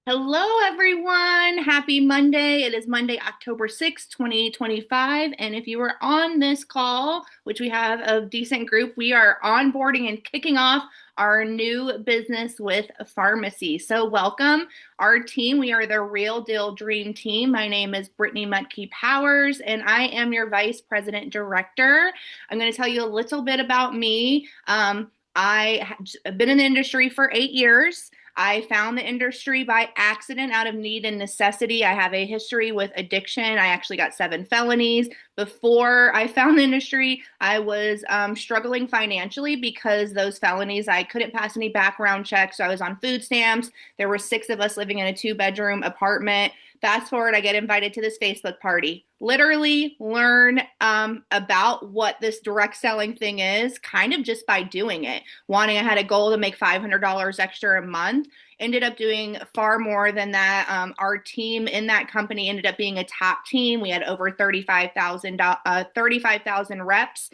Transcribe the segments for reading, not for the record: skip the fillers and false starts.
Hello, everyone. Happy Monday. It is Monday, October 6th, 2025. And if you are on this call, which we have a decent group, we are onboarding and kicking off our new business with Farmasi. So, welcome our team. We are the Real Deal Dream Team. My name is Brittany Mutke Powers, and I am your Vice President Director. I'm going to tell you a little bit about me. I've been in the industry for 8 years. I found the industry by accident out of need and necessity. I have a history with addiction. I actually got 7 felonies. Before I found the industry, I was struggling financially because those felonies, I couldn't pass any background checks. So I was on food stamps. There were 6 of us living in a 2 bedroom apartment. Fast forward, I get invited to this Facebook party. Literally learn about what this direct selling thing is, kind of just by doing it. I had a goal to make $500 extra a month. Ended up doing far more than that. Our team in that company ended up being a top team. We had over 35,000 reps,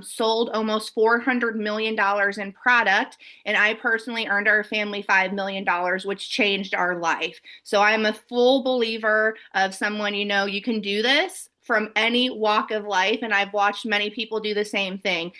sold almost $400 million in product, and I personally earned our family $5 million, which changed our life. So I'm a full believer of someone, you can do this from any walk of life, and I've watched many people do the same thing.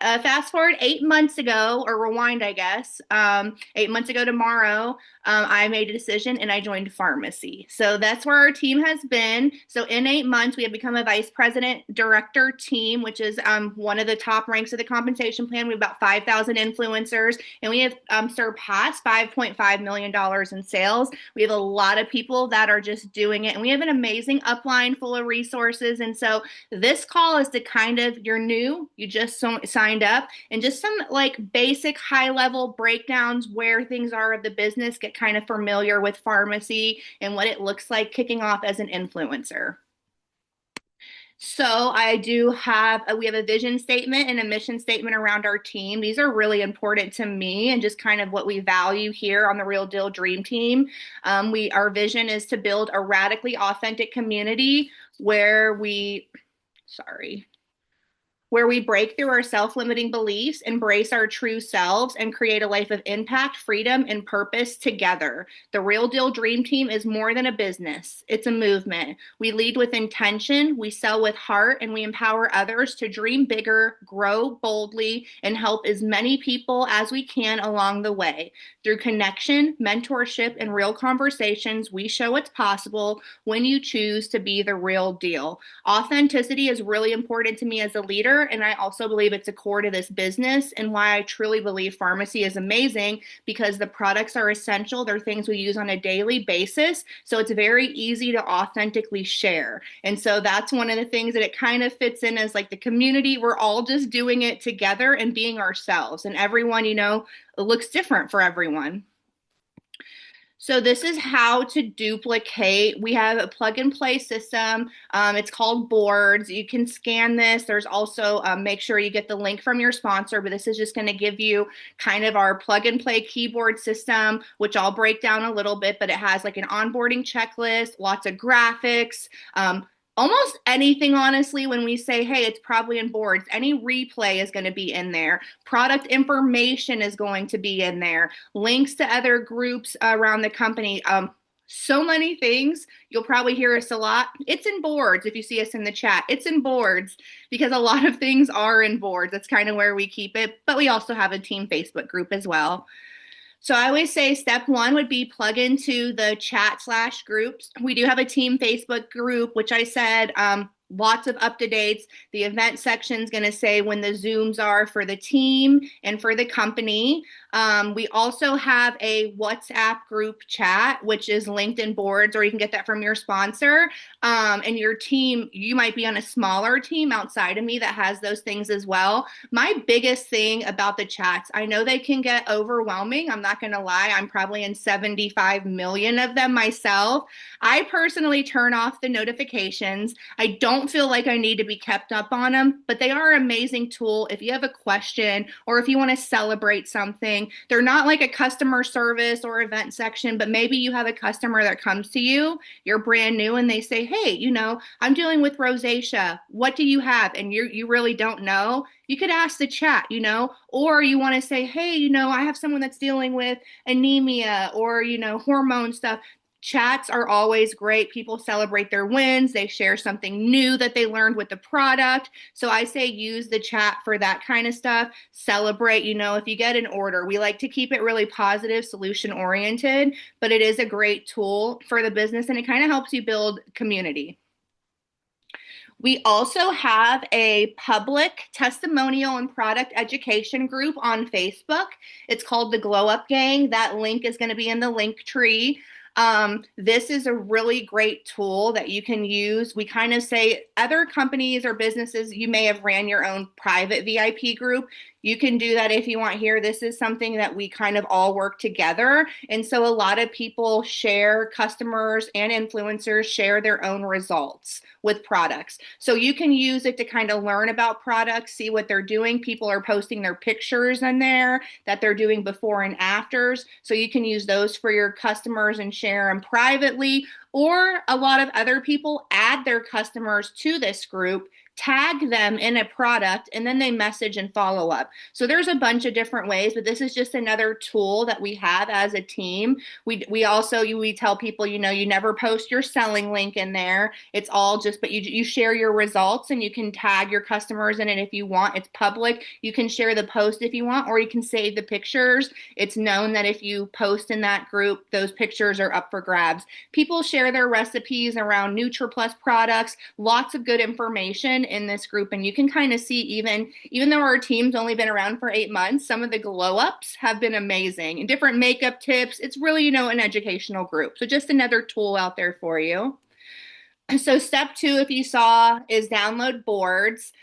Fast forward 8 months ago, or rewind, I guess, 8 months ago tomorrow, I made a decision and I joined Farmasi. So that's where our team has been. So in 8 months, we have become a vice president director team, which is one of the top ranks of the compensation plan. We have about 5,000 influencers, and we have surpassed $5.5 million in sales. We have a lot of people that are just doing it, and we have an amazing upline full of resources. And so this call is to kind of, you're new, you just signed up, and just some like basic high level breakdowns where things are of the business, get kind of familiar with Farmasi and what it looks like kicking off as an influencer. So we have a vision statement and a mission statement around our team. These are really important to me and just kind of what we value here on the Real Deal Dream Team. Our vision is to build a radically authentic community sorry, where we break through our self-limiting beliefs, embrace our true selves, and create a life of impact, freedom, and purpose together. The Real Deal Dream Team is more than a business. It's a movement. We lead with intention, we sell with heart, and we empower others to dream bigger, grow boldly, and help as many people as we can along the way. Through connection, mentorship, and real conversations, we show what's possible when you choose to be the real deal. Authenticity is really important to me as a leader, and I also believe it's a core to this business, and why I truly believe Farmasi is amazing, because the products are essential. They're things we use on a daily basis, so it's very easy to authentically share. And so that's one of the things that it kind of fits in as like the community. We're all just doing it together and being ourselves, and everyone, it looks different for everyone. So this is how to duplicate. We have a plug and play system. It's called Boards. You can scan this. There's also, make sure you get the link from your sponsor, but this is just going to give you kind of our plug and play keyboard system, which I'll break down a little bit, but it has like an onboarding checklist, lots of graphics, almost anything, honestly. When we say, hey, it's probably in Boards, any replay is going to be in there. Product information is going to be in there. Links to other groups around the company. So many things. You'll probably hear us a lot. It's in Boards. If you see us in the chat, it's in Boards, because a lot of things are in Boards. That's kind of where we keep it. But we also have a team Facebook group as well. So I always say step one would be plug into the chat/groups. We do have a team Facebook group, which I said, lots of up-to-dates. The event section is going to say when the Zooms are for the team and for the company. We also have a WhatsApp group chat, which is linked in Boards, or you can get that from your sponsor. And your team, you might be on a smaller team outside of me that has those things as well. My biggest thing about the chats, I know they can get overwhelming. I'm not going to lie. I'm probably in 75 million of them myself. I personally turn off the notifications. I don't don't feel like I need to be kept up on them, but they are an amazing tool if you have a question or if you want to celebrate something. They're not like a customer service or event section, but maybe you have a customer that comes to you, you're brand new, and they say, hey, I'm dealing with rosacea. What do you have? And you really don't know. You could ask the chat, or you want to say, hey, I have someone that's dealing with anemia or, hormone stuff. Chats are always great. People celebrate their wins. They share something new that they learned with the product. So I say use the chat for that kind of stuff. Celebrate, if you get an order. We like to keep it really positive, solution oriented, but it is a great tool for the business and it kind of helps you build community. We also have a public testimonial and product education group on Facebook. It's called the Glow Up Gang. That link is going to be in the link tree. This is a really great tool that you can use. We kind of say other companies or businesses, you may have ran your own private VIP group. You can do that if you want here. This is something that we kind of all work together. And so a lot of people share, customers and influencers share their own results with products. So you can use it to kind of learn about products, see what they're doing. People are posting their pictures in there that they're doing before and afters. So you can use those for your customers and share them privately. Or a lot of other people add their customers to this group, tag them in a product, and then they message and follow up. So there's a bunch of different ways, but this is just another tool that we have as a team. We also tell people, you never post your selling link in there. It's all just, but you share your results and you can tag your customers in it if you want. It's public. You can share the post if you want, or you can save the pictures. It's known that if you post in that group, those pictures are up for grabs. People share their recipes around NutriPlus products, lots of good information in this group, and you can kind of see even though our team's only been around for 8 months, some of the glow ups have been amazing and different makeup tips. It's really an educational group, so just another tool out there for you. So step 2, if you saw, is download boards.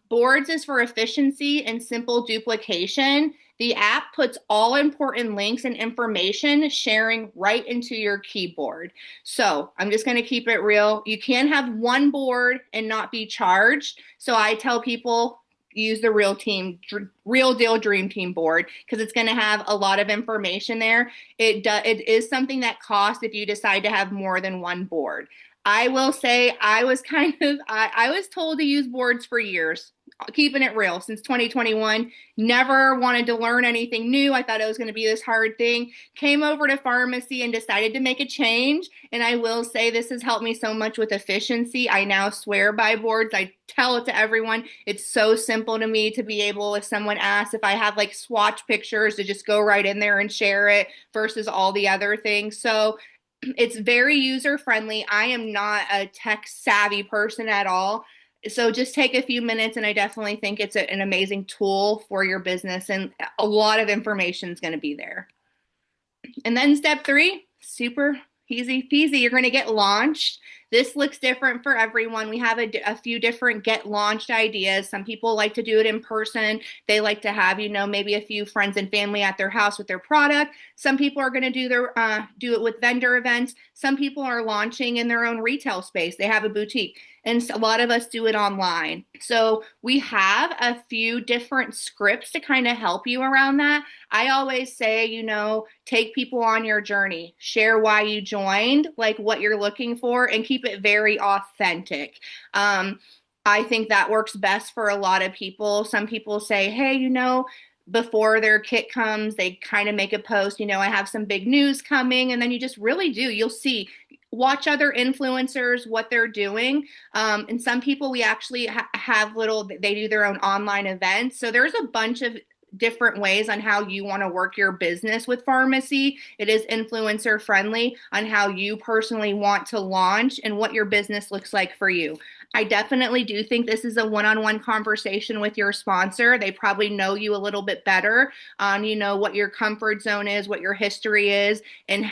Boards is for efficiency and simple duplication. The app puts all important links and information sharing right into your keyboard. So I'm just going to keep it real. You can have one board and not be charged. So I tell people use the Real Deal Dream Team board because it's going to have a lot of information there. It is something that costs if you decide to have more than one board. I will say I was told to use boards for years, keeping it real, since 2021. Never wanted to learn anything new. I thought it was going to be this hard thing. Came over to Farmasi and decided to make a change. And I will say this has helped me so much with efficiency. I now swear by boards. I tell it to everyone. It's so simple to me to be able, if someone asks if I have like swatch pictures, to just go right in there and share it versus all the other things. So it's very user friendly. I am not a tech savvy person at all. So just take a few minutes, and I definitely think it's an amazing tool for your business, and a lot of information is going to be there. And then step 3, super easy peasy, you're going to get launched. This looks different for everyone. We have a few different get launched ideas. Some people like to do it in person. They like to have, maybe a few friends and family at their house with their product. Some people are going to do it with vendor events. Some people are launching in their own retail space. They have a boutique. And a lot of us do it online. So we have a few different scripts to kind of help you around that. I always say, take people on your journey, share why you joined, like what you're looking for, and keep it very authentic. I think that works best for a lot of people. Some people say, hey, before their kit comes, they kind of make a post, I have some big news coming. And then you just really do. You'll see, watch other influencers, what they're doing. And some people, we actually have they do their own online events. So there's a bunch of different ways on how you want to work your business with Farmasi. It is influencer friendly on how you personally want to launch and what your business looks like for you. I definitely do think this is a one-on-one conversation with your sponsor. They probably know you a little bit better on, what your comfort zone is, what your history is, and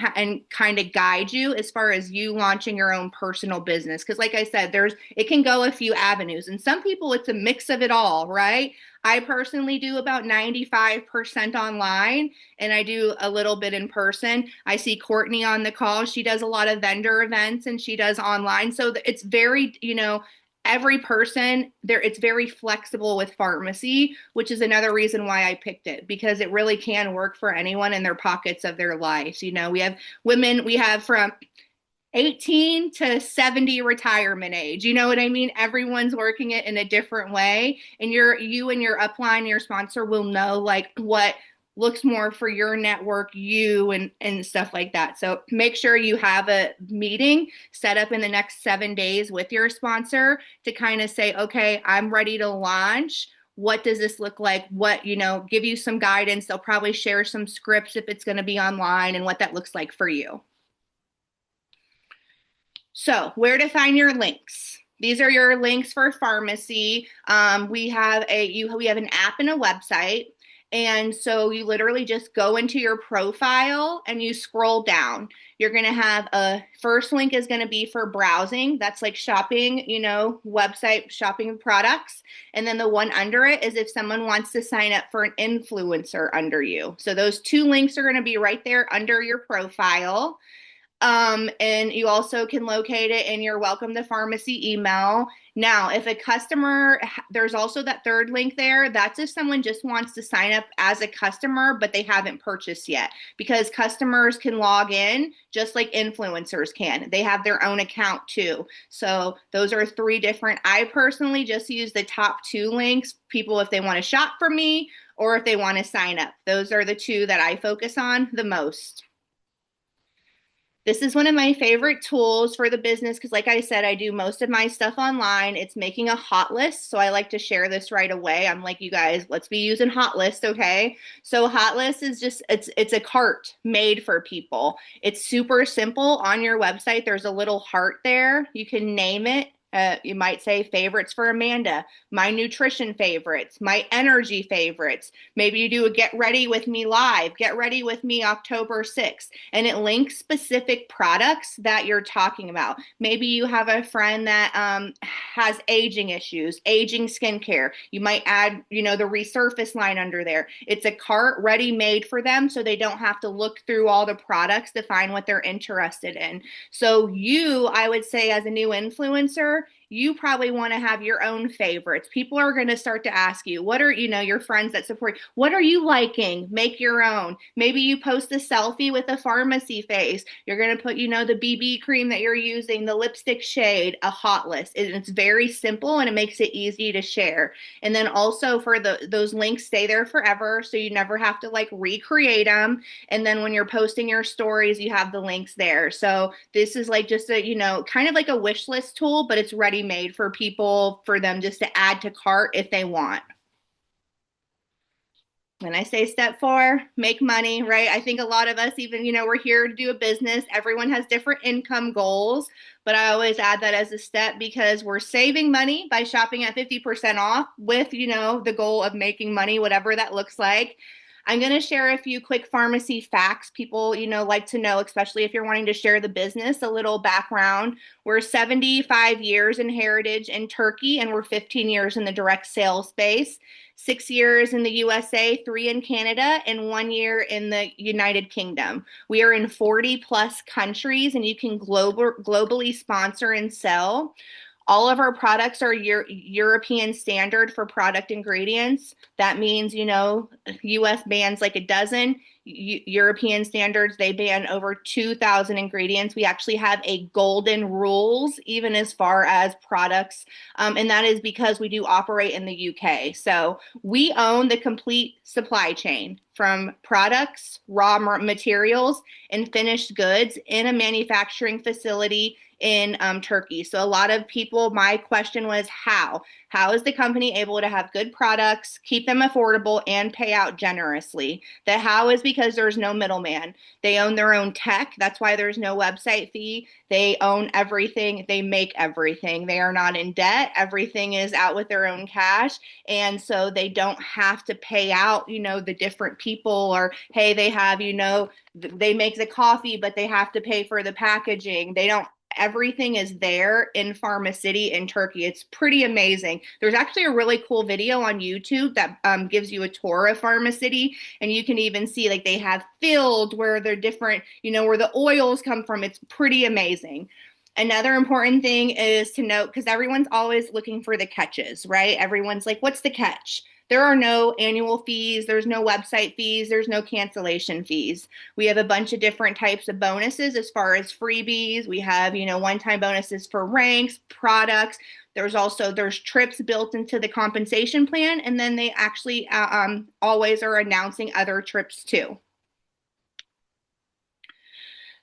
kind of guide you as far as you launching your own personal business. Because like I said, it can go a few avenues. And some people, it's a mix of it all, right? I personally do about 95% online and I do a little bit in person. I see Courtney on the call. She does a lot of vendor events and she does online. So it's very, every person there, it's very flexible with Farmasi, which is another reason why I picked it because it really can work for anyone in their pockets of their lives. We have women, we have from 18 to 70 retirement age. You know what I mean? Everyone's working it in a different way. And you and your upline, your sponsor will know like what looks more for your network, you and stuff like that. So make sure you have a meeting set up in the next 7 days with your sponsor to kind of say, okay, I'm ready to launch. What does this look like? What, give you some guidance. They'll probably share some scripts if it's going to be online and what that looks like for you. So, where to find your links? These are your links for Farmasi. We have an app and a website. And so you literally just go into your profile and you scroll down. You're going to have a first link is going to be for browsing. That's like shopping, website shopping products. And then the one under it is if someone wants to sign up for an influencer under you. So those two links are going to be right there under your profile. And you also can locate it in your Welcome to Farmasi email. Now, if a customer, there's also that third link there. That's if someone just wants to sign up as a customer, but they haven't purchased yet. Because customers can log in just like influencers can. They have their own account too. So those are three different. I personally just use the top two links. People, if they want to shop for me or if they want to sign up. Those are the two that I focus on the most. This is one of my favorite tools for the business because, like I said, I do most of my stuff online. It's making a hot list. So I like to share this right away. I'm like, you guys, let's be using hot list, okay? So hot list is just it's a cart made for people. It's super simple. On your website, there's a little heart there. You can name it. You might say favorites for Amanda, my nutrition favorites, my energy favorites. Maybe you do a get ready with me live, get ready with me October 6th, and it links specific products that you're talking about. Maybe you have a friend that has aging issues, aging skincare. You might add, the resurface line under there. It's a cart ready made for them so they don't have to look through all the products to find what they're interested in. So I would say as a new influencer, you probably want to have your own favorites. People are going to start to ask you, what are, your friends that support you, what are you liking? Make your own. Maybe you post a selfie with a Farmasi face. You're going to put, the BB cream that you're using, the lipstick shade, a hot list. It's very simple and it makes it easy to share. And then also for those links stay there forever. So you never have to like recreate them. And then when you're posting your stories, you have the links there. So this is like just a, kind of like a wish list tool, but it's ready made for people for them just to add to cart if they want. When I say step 4, make money, right? I think a lot of us, even, we're here to do a business. Everyone has different income goals, but I always add that as a step because we're saving money by shopping at 50% off with, the goal of making money, whatever that looks like. I'm going to share a few quick Farmasi facts people, like to know, especially if you're wanting to share the business, a little background. We're 75 years in heritage in Turkey, and we're 15 years in the direct sales space, 6 years in the USA, 3 in Canada, and 1 year in the United Kingdom. We are in 40 plus countries, and you can globally sponsor and sell. All of our products are European standard for product ingredients. That means, US bans like a dozen. European standards, they ban over 2,000 ingredients. We actually have a golden rules, even as far as products. And that is because we do operate in the UK. So we own the complete supply chain from products, raw materials, and finished goods in a manufacturing facility in Turkey. So a lot of people, my question was how? How is the company able to have good products, keep them affordable, and pay out generously? The how is because there's no middleman. They own their own tech. That's why there's no website fee. They own everything. They make everything. They are not in debt. Everything is out with their own cash. And so they don't have to pay out, the different people or, hey, they have, they make the coffee, but they have to pay for the packaging. They don't everything is there in Farmasi in Turkey. It's pretty amazing. There's actually a really cool video on YouTube that gives you a tour of Farmasi, and you can even see like they have fields where they're different, where the oils come from. It's pretty amazing. Another important thing is to note, because everyone's always looking for the catches, right? Everyone's like, what's the catch? There are no annual fees, there's no website fees, there's no cancellation fees. We have a bunch of different types of bonuses as far as freebies. We have, one-time bonuses for ranks, products. There's trips built into the compensation plan, and then they actually always are announcing other trips too.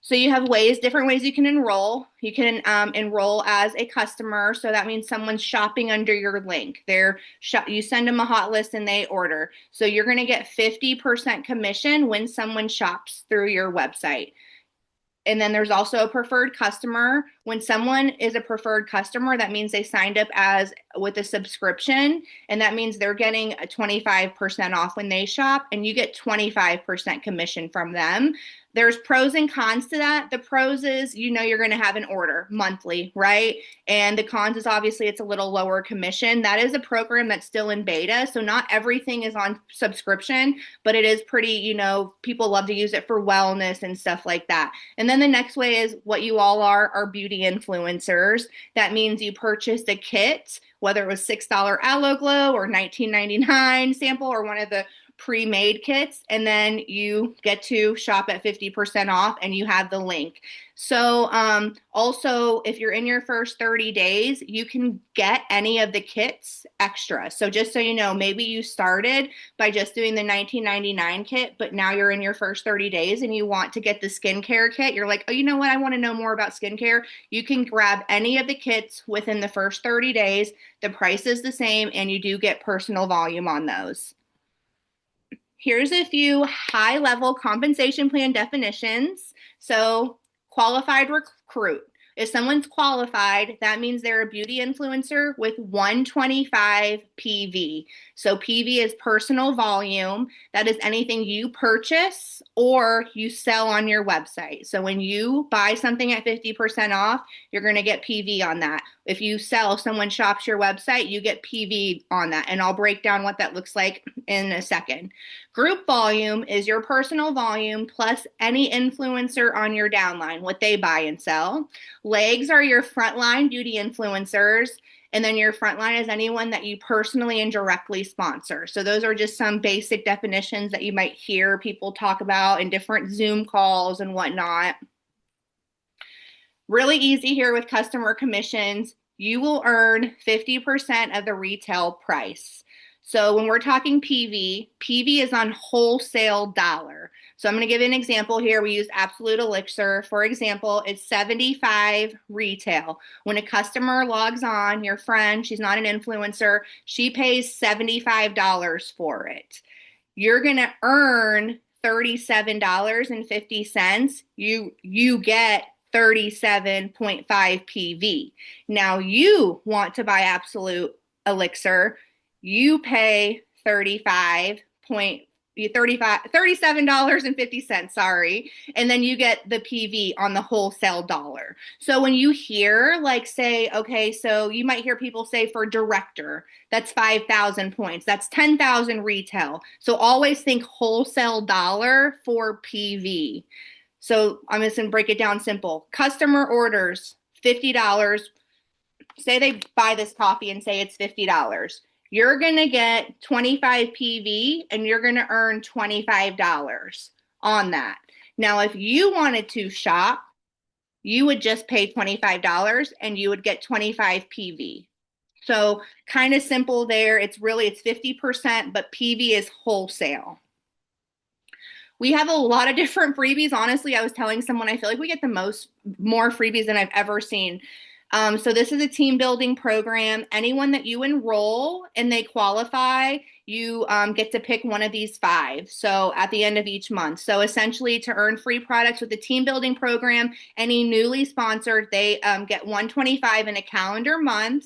So you have different ways you can enroll. You can enroll as a customer. So that means someone's shopping under your link. You send them a hot list and they order. So you're going to get 50% commission when someone shops through your website. And then there's also a preferred customer. When someone is a preferred customer, that means they signed up with a subscription, and that means they're getting a 25% off when they shop, and you get 25% commission from them. There's pros and cons to that. The pros is, you're going to have an order monthly, right? And the cons is obviously it's a little lower commission. That is a program that's still in beta. So not everything is on subscription, but it is pretty, people love to use it for wellness and stuff like that. And then the next way is what you all are beauty influencers. That means you purchased a kit, whether it was $6 Aloe Glow or $19.99 sample or one of the pre-made kits, and then you get to shop at 50% off and you have the link. So also, if you're in your first 30 days, you can get any of the kits extra. So just so you know, maybe you started by just doing the $19.99 kit, but now you're in your first 30 days and you want to get the skincare kit. You're like, oh, you know what? I want to know more about skincare. You can grab any of the kits within the first 30 days. The price is the same, and you do get personal volume on those. Here's a few high-level compensation plan definitions. So, qualified recruit. If someone's qualified, that means they're a beauty influencer with 125 PV. So PV is personal volume. That is anything you purchase or you sell on your website. So when you buy something at 50% off, you're going to get PV on that. If you sell, someone shops your website, you get PV on that. And I'll break down what that looks like in a second. Group volume is your personal volume plus any influencer on your downline, what they buy and sell. Legs are your frontline beauty influencers. And then your frontline is anyone that you personally and directly sponsor. So those are just some basic definitions that you might hear people talk about in different Zoom calls and whatnot. Really easy here with customer commissions. You will earn 50% of the retail price. So when we're talking PV, PV is on wholesale dollar. So I'm going to give you an example here. We use Absolute Elixir. For example, it's $75 retail. When a customer logs on, your friend, she's not an influencer, she pays $75 for it. You're going to earn $37.50. You get 37.5 PV. Now you want to buy Absolute Elixir, you pay $37.50, sorry, and then you get the PV on the wholesale dollar. So when you hear, like, say, okay, so you might hear people say for director, that's 5,000 points, that's 10,000 retail. So always think wholesale dollar for PV. So I'm just going to break it down simple. Customer orders $50. Say they buy this coffee and say it's $50. You're going to get 25 PV and you're going to earn $25 on that. Now, if you wanted to shop, you would just pay $25 and you would get 25 PV. So kind of simple there. It's 50%, but PV is wholesale. We have a lot of different freebies. Honestly, I was telling someone, I feel like we get more freebies than I've ever seen. So this is a team building program. Anyone that you enroll and they qualify, you get to pick one of these 5. So at the end of each month. So essentially, to earn free products with the team building program, any newly sponsored, they get 125 in a calendar month.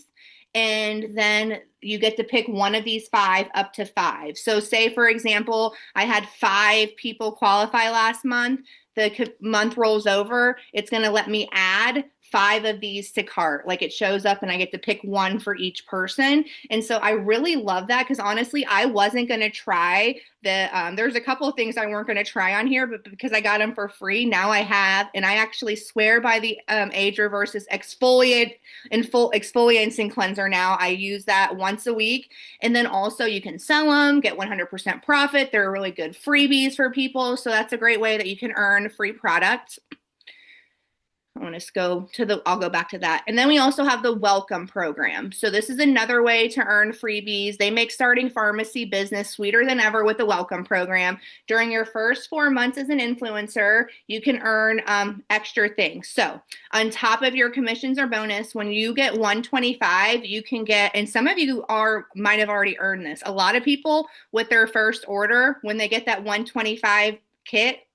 And then you get to pick one of these 5 up to 5. So say, for example, I had 5 people qualify last month. The month rolls over, it's going to let me add 5 of these to cart. Like it shows up and I get to pick one for each person. And so I really love that because honestly, I wasn't going to try there's a couple of things I weren't going to try on here, but because I got them for free, now I have, and I actually swear by the Age Reverses exfoliant and full exfoliating cleanser now. I use that once a week. And then also you can sell them, get 100% profit. They're really good freebies for people. So that's a great way that you can earn free products. I want to go to I'll go back to that. And then we also have the welcome program. So this is another way to earn freebies. They make starting pharmacy business sweeter than ever with the welcome program. During your first 4 months as an influencer, you can earn extra things. So on top of your commissions or bonus, when you get 125, you can get, and some of you might have already earned this. A lot of people with their first order, when they get that 125 kit,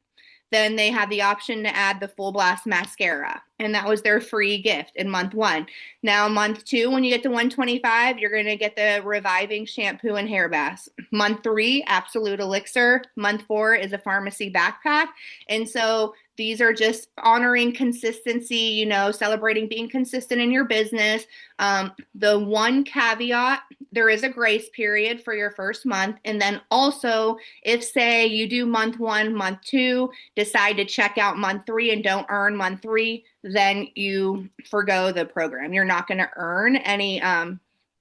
then they have the option to add the Full Blast mascara. And that was their free gift in month 1. Now, month 2, when you get to 125, you're going to get the Reviving Shampoo and Hair Bath. Month 3, Absolute Elixir. Month 4 is a Farmasi backpack. And so these are just honoring consistency, celebrating being consistent in your business. The one caveat, there is a grace period for your first month. And then also, if say you do month 1, month 2, decide to check out month 3 and don't earn month 3, then you forgo the program. You're not going to earn any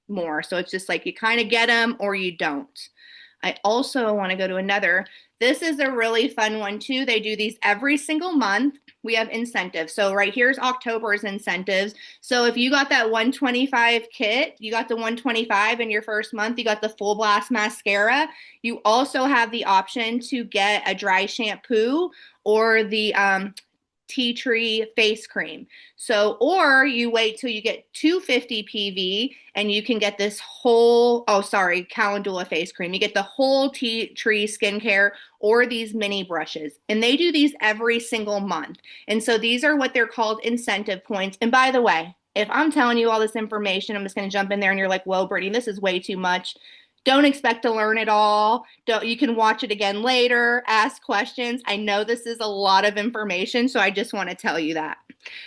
more. So it's just like you kind of get them or you don't. I also want to go to another. This is a really fun one too. They do these every single month. We have incentives. So right here's October's incentives. So if you got that 125 kit, you got the 125 in your first month, you got the Full Blast mascara. You also have the option to get a dry shampoo or the tea tree face cream. So, or you wait till you get 250 PV and you can get this whole, Calendula face cream. You get the whole tea tree skincare or these mini brushes. And they do these every single month. And so these are what they're called incentive points. And by the way, if I'm telling you all this information, I'm just going to jump in there and you're like, whoa, Brittany, this is way too much. Don't expect to learn it all. You can watch it again later, ask questions. I know this is a lot of information, so I just want to tell you that.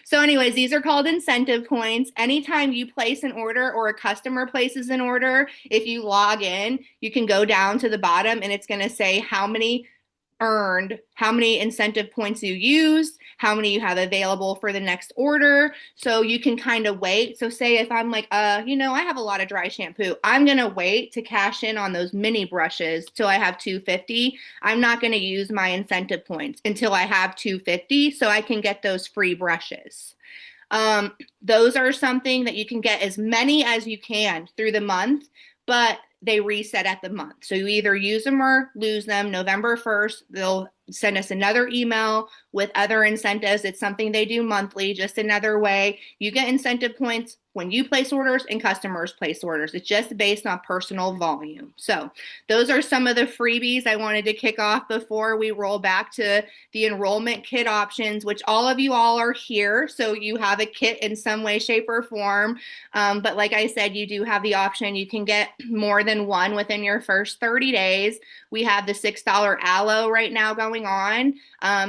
So anyways, these are called incentive points. Anytime you place an order or a customer places an order, if you log in, you can go down to the bottom and it's going to say how many earned, how many incentive points you used, how many you have available for the next order. So you can kind of wait. So say if I'm like, I have a lot of dry shampoo, I'm going to wait to cash in on those mini brushes till I have 250. I'm not going to use my incentive points until I have 250 so I can get those free brushes. Those are something that you can get as many as you can through the month, but they reset at the month. So you either use them or lose them. November 1st, they'll send us another email with other incentives. It's something they do monthly, just another way. You get incentive points when you place orders and customers place orders. It's just based on personal volume. So those are some of the freebies I wanted to kick off before we roll back to the enrollment kit options, which all of you all are here. So you have a kit in some way, shape, or form. But like I said, you do have the option. You can get more than one within your first 30 days. We have the $6 aloe right now going on.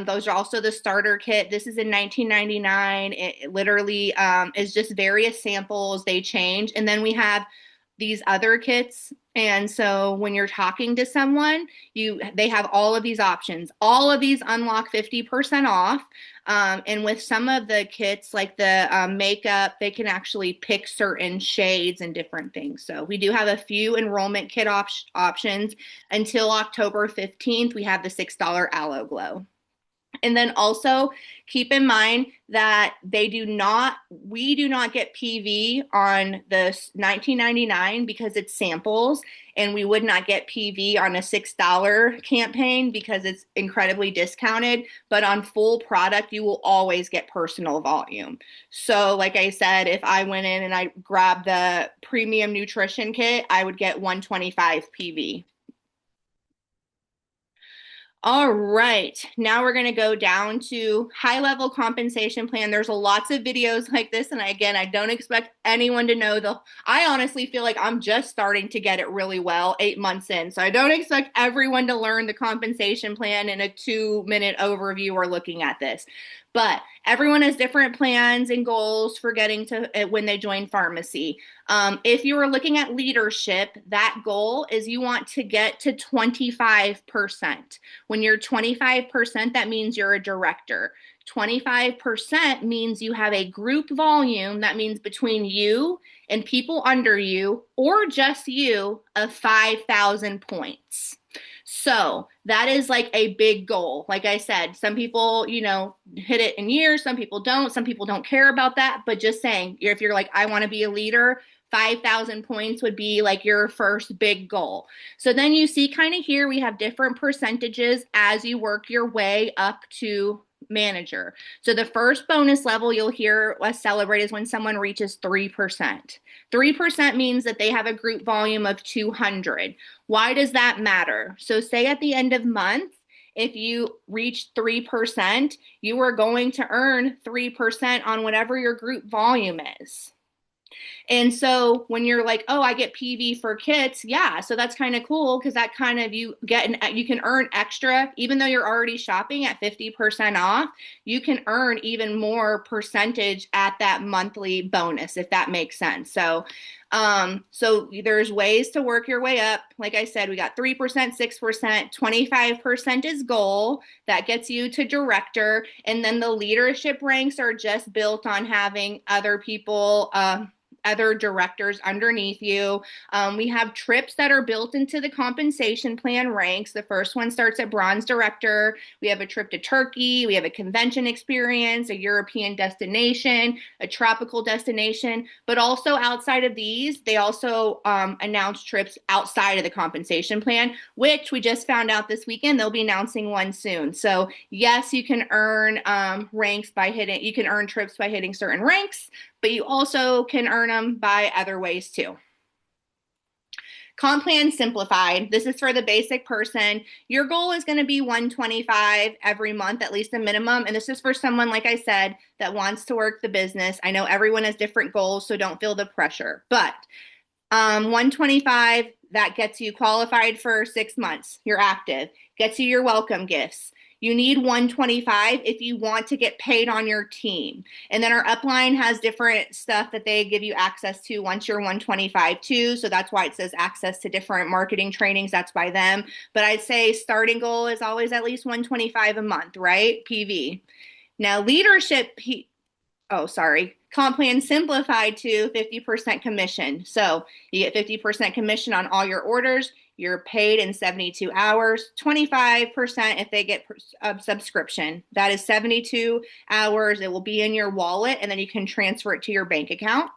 Those are also the starter kit. This is in $19.99. It literally is just various samples. They change. And then we have these other kits. And so when you're talking to someone, they have all of these options. All of these unlock 50% off. And with some of the kits, like the makeup, they can actually pick certain shades and different things. So we do have a few enrollment kit options. Until October 15th, we have the $6 Aloe Glow. And then also keep in mind that we do not get PV on the $19.99 because it's samples, and we would not get PV on a $6 campaign because it's incredibly discounted. But on full product, you will always get personal volume. So like I said, if I went in and I grabbed the premium nutrition kit, I would get 125 PV. All right, now we're going to go down to high level compensation plan. There's lots of videos like this, and again, I don't expect anyone to know the. I honestly feel like I'm just starting to get it really well 8 months in, so I don't expect everyone to learn the compensation plan in a 2 minute overview or looking at this. But everyone has different plans and goals for getting to when they join Farmasi. If you are looking at leadership, that goal is you want to get to 25%. When you're 25%, that means you're a director. 25% means you have a group volume, that means between you and people under you, or just you, of 5,000 points. So that is like a big goal. Like I said, some people, hit it in years, some people don't. Some people don't care about that. But just saying, if you're like, I want to be a leader, 5,000 points would be like your first big goal. So then you see kind of here, we have different percentages as you work your way up to manager. So the first bonus level you'll hear us celebrate is when someone reaches 3%. 3% means that they have a group volume of 200. Why does that matter? So say at the end of month, if you reach 3%, you are going to earn 3% on whatever your group volume is. And so when you're like, oh, I get PV for kits, yeah, so that's kind of cool because that kind of you can earn extra, even though you're already shopping at 50% off, you can earn even more percentage at that monthly bonus, if that makes sense. So there's ways to work your way up. Like I said, we got 3%, 6%, 25% is goal. That gets you to director. And then the leadership ranks are just built on having other people, other directors underneath you. We have trips that are built into the compensation plan ranks. The first one starts at bronze director. We have a trip to Turkey. We have a convention experience, a European destination, a tropical destination. But also outside of these, they also announce trips outside of the compensation plan, which we just found out this weekend. They'll be announcing one soon. So yes, you can earn you can earn trips by hitting certain ranks, but you also can earn them by other ways too. Comp plan simplified. This is for the basic person. Your goal is going to be 125 every month, at least a minimum. And this is for someone, like I said, that wants to work the business. I know everyone has different goals, so don't feel the pressure. But 125, that gets you qualified for 6 months. You're active. Gets you your welcome gifts. You need 125 if you want to get paid on your team. And then our upline has different stuff that they give you access to once you're 125 too. So that's why it says access to different marketing trainings. That's by them. But I'd say starting goal is always at least 125 a month, right? PV. Now leadership, comp plan simplified to 50% commission. So you get 50% commission on all your orders. You're paid in 72 hours, 25% if they get a subscription. That is 72 hours. It will be in your wallet, and then you can transfer it to your bank account.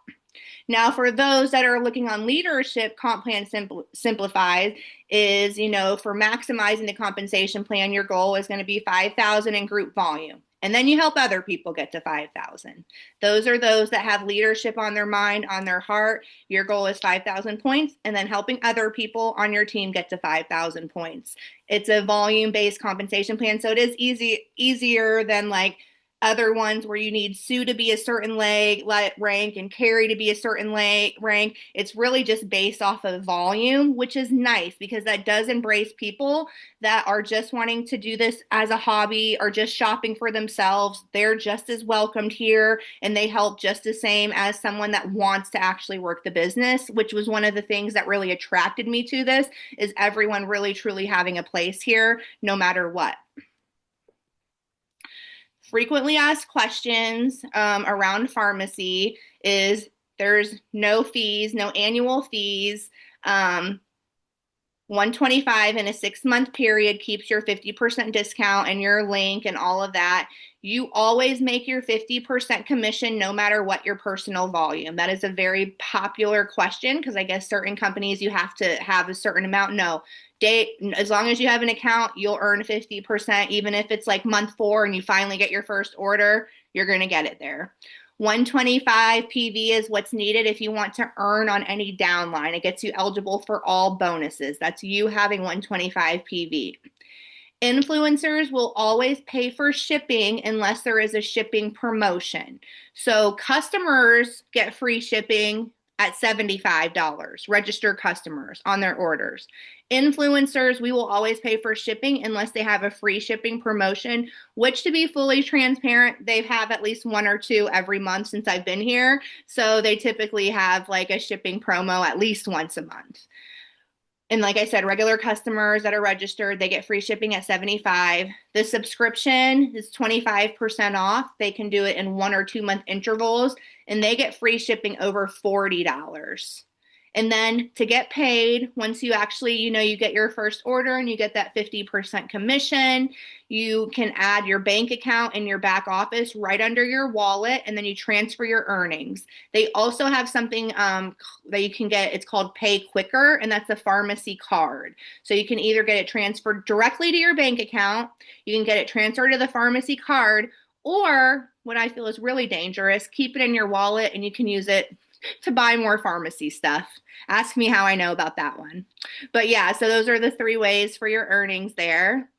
Now, for those that are looking on leadership, comp plan simplified is, for maximizing the compensation plan, your goal is going to be 5,000 in group volume. And then you help other people get to 5,000. Those are those that have leadership on their mind, on their heart. Your goal is 5,000 points, and then helping other people on your team get to 5,000 points. It's a volume-based compensation plan, so it is easier than like other ones where you need Sue to be a certain rank and Carrie to be a certain rank. It's really just based off of volume, which is nice because that does embrace people that are just wanting to do this as a hobby or just shopping for themselves. They're just as welcomed here, and they help just the same as someone that wants to actually work the business, which was one of the things that really attracted me to this, is everyone really truly having a place here no matter what. Frequently asked questions around Farmasi is there's no fees, no annual fees. 125 in a 6-month period keeps your 50% discount and your link and all of that. You always make your 50% commission no matter what your personal volume. That is a very popular question because I guess certain companies you have to have a certain amount. No. As long as you have an account, you'll earn 50%. Even if it's like month 4 and you finally get your first order, you're going to get it there. 125 PV is what's needed if you want to earn on any downline. It gets you eligible for all bonuses. That's you having 125 PV. Influencers will always pay for shipping unless there is a shipping promotion. So customers get free shipping at $75, registered customers on their orders. Influencers, we will always pay for shipping unless they have a free shipping promotion, which to be fully transparent, they have at least one or two every month since I've been here. So they typically have like a shipping promo at least once a month. And like I said, regular customers that are registered, they get free shipping at 75. The subscription is 25% off. They can do it in 1 or 2 month intervals and they get free shipping over $40. And then to get paid, once you actually, you get your first order and you get that 50% commission, you can add your bank account in your back office right under your wallet, and then you transfer your earnings. They also have something that you can get. It's called Pay Quicker, and that's a Farmasi card. So you can either get it transferred directly to your bank account, you can get it transferred to the Farmasi card, or what I feel is really dangerous, keep it in your wallet and you can use it to buy more pharmacy stuff. Ask me how I know about that one. But yeah, so those are the 3 ways for your earnings there.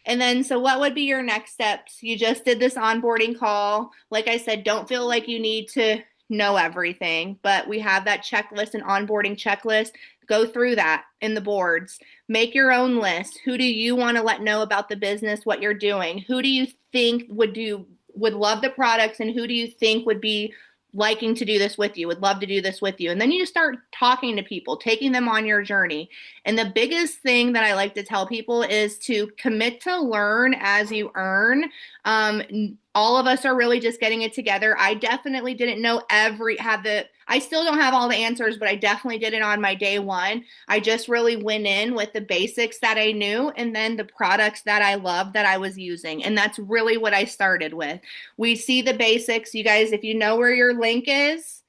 And then, so what would be your next steps? You just did this onboarding call. Like I said, don't feel like you need to know everything, but we have that checklist, an onboarding checklist. Go through that in the boards. Make your own list. Who do you want to let know about the business, what you're doing? Who do you think would love the products, and who do you think would be liking to do this with you, would love to do this with you? And then you start talking to people, taking them on your journey. And the biggest thing that I like to tell people is to commit to learn as you earn. All of us are really just getting it together. I definitely didn't know I still don't have all the answers, but I definitely did it on my day one. I just really went in with the basics that I knew and then the products that I loved that I was using. And that's really what I started with. We see the basics. You guys, if you know where your link is,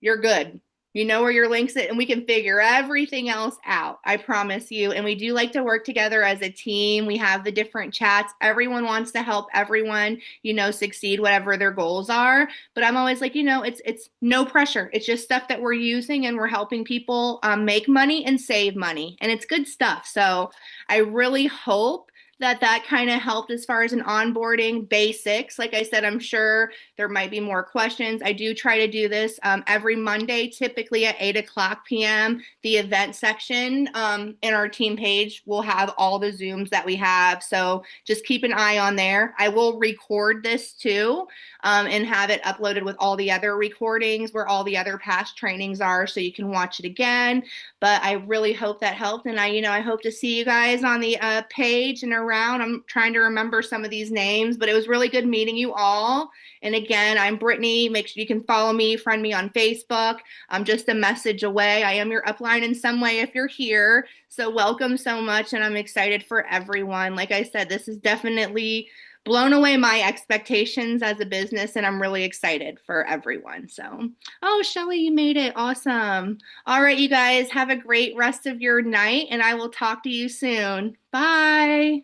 you're good. You know where your links is, and we can figure everything else out. I promise you. And we do like to work together as a team. We have the different chats. Everyone wants to help everyone, succeed whatever their goals are. But I'm always like, it's no pressure. It's just stuff that we're using and we're helping people make money and save money. And it's good stuff. So I really hope that kind of helped as far as an onboarding basics. Like I said, I'm sure there might be more questions. I do try to do this every Monday, typically at 8 o'clock p.m. The event section in our team page will have all the Zooms that we have. So just keep an eye on there. I will record this too and have it uploaded with all the other recordings where all the other past trainings are, so you can watch it again. But I really hope that helped. And I hope to see you guys on the page and around. I'm trying to remember some of these names, but it was really good meeting you all. And again, I'm Brittany. Make sure you can follow me, friend me on Facebook. I'm just a message away. I am your upline in some way if you're here. So welcome so much. And I'm excited for everyone. Like I said, this is definitely blown away my expectations as a business, and I'm really excited for everyone. So, oh, Shelly, you made it. Awesome. All right, you guys, have a great rest of your night, and I will talk to you soon. Bye.